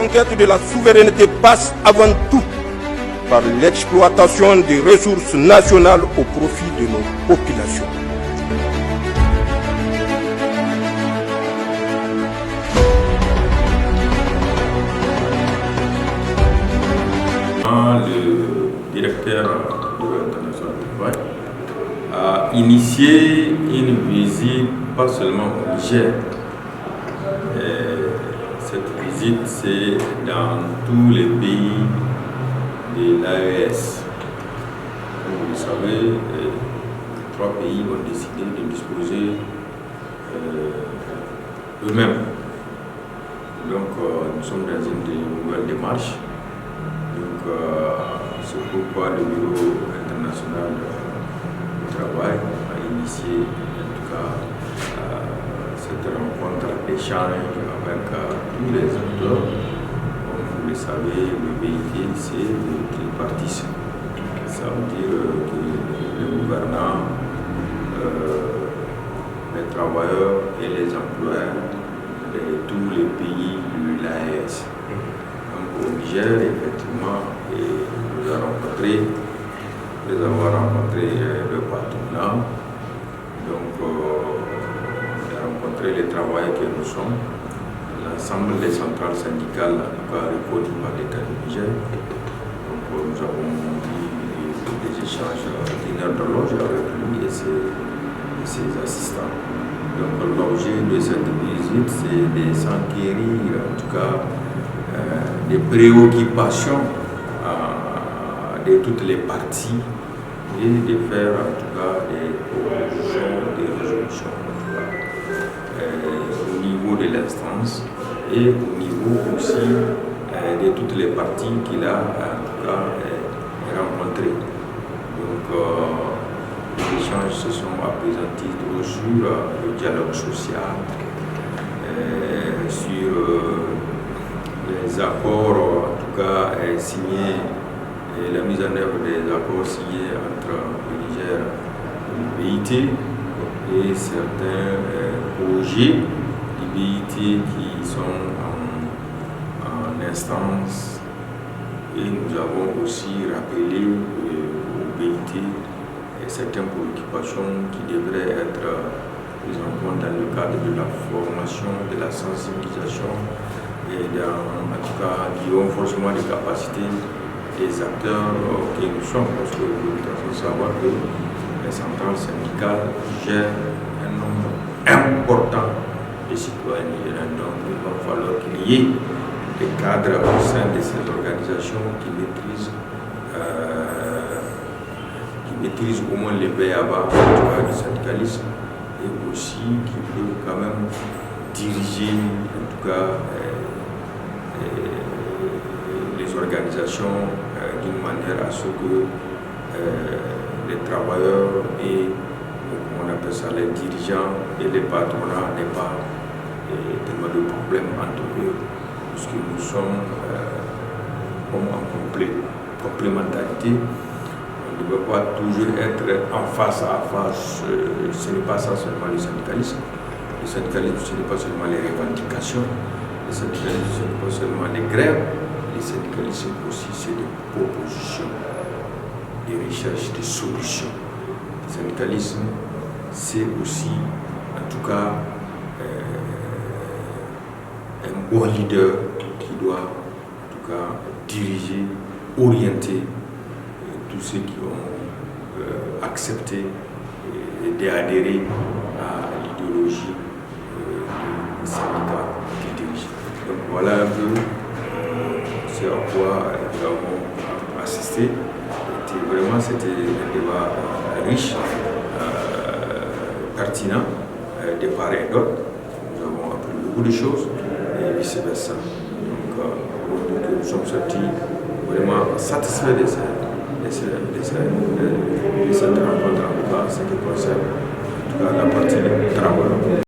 conquête de la souveraineté passe avant tout par l'exploitation des ressources nationales au profit de nos populations. Le directeur de l'International du Travail a initié une visite pas seulement au Niger. Cette visite, c'est dans tous les pays de l'AES. Comme vous le savez, 3 pays ont décidé de disposer eux-mêmes. Donc, nous sommes dans une nouvelle démarche. Donc, c'est pourquoi le Bureau international du travail a initié, en tout cas, cette rencontre d'échange avec tous les acteurs. Comme vous le savez, le BIT, c'est le tripartisme. Ça veut dire que les gouvernants, les travailleurs et les employeurs de tous les pays de l'AES. Au Niger, effectivement, nous avons rencontré le patronat. Donc, nous avons rencontré les travailleurs que nous sommes, l'ensemble des centrales syndicales, en tout cas reconnues par l'État du Niger. Donc, nous avons eu des échanges d'une heure d'horloge avec lui et ses assistants. Donc, l'objet de cette visite, c'est de s'enquérir, en tout cas, des préoccupations de toutes les parties et de faire en tout cas des propositions, des résolutions au niveau de l'instance et au niveau aussi de toutes les parties qu'il a en tout cas rencontrées. Donc les échanges se sont appesantis sur le dialogue social, sur les accords, en tout cas signés, et la mise en œuvre des accords signés entre le Niger et le BIT et certains projets du BIT qui sont en instance. Et nous avons aussi rappelé au BIT certaines préoccupations qui devraient être prises en compte dans le cadre de la formation, de la sensibilisation et en tout cas du renforcement des capacités des acteurs que nous sommes, parce que vous devez savoir que les centrales syndicales gèrent un nombre important de citoyens nigériens. Donc il va falloir qu'il y ait des cadres au sein de ces organisations qui maîtrisent au moins les b.a.-ba du syndicalisme et aussi qui peuvent quand même diriger en tout cas les organisations d'une manière à ce que les travailleurs et comment on appelle ça, les dirigeants et les patronats n'aient pas tellement de problèmes entre eux, puisque nous sommes comme en complémentarité. On ne peut pas toujours être en face à face. Ce n'est pas ça seulement le syndicalisme. Le syndicalisme, ce n'est pas seulement les revendications. Le syndicalisme, ce n'est pas seulement les grèves. Le syndicalisme aussi, c'est des propositions, des recherches, des solutions. Le syndicalisme, c'est aussi, en tout cas, un bon leader qui doit, en tout cas, diriger, orienter tous ceux qui ont accepté d'adhérer à l'idéologie du syndicat qui dirige. Donc voilà un peu ce à quoi nous avons assisté. C'était un débat riche, pertinent, de part et d'autre. Nous avons appris beaucoup de choses et vice-versa. Donc nous sommes sortis vraiment satisfaits de cette rencontre, en tout cas, ce qui concerne en tout cas, la partie travail.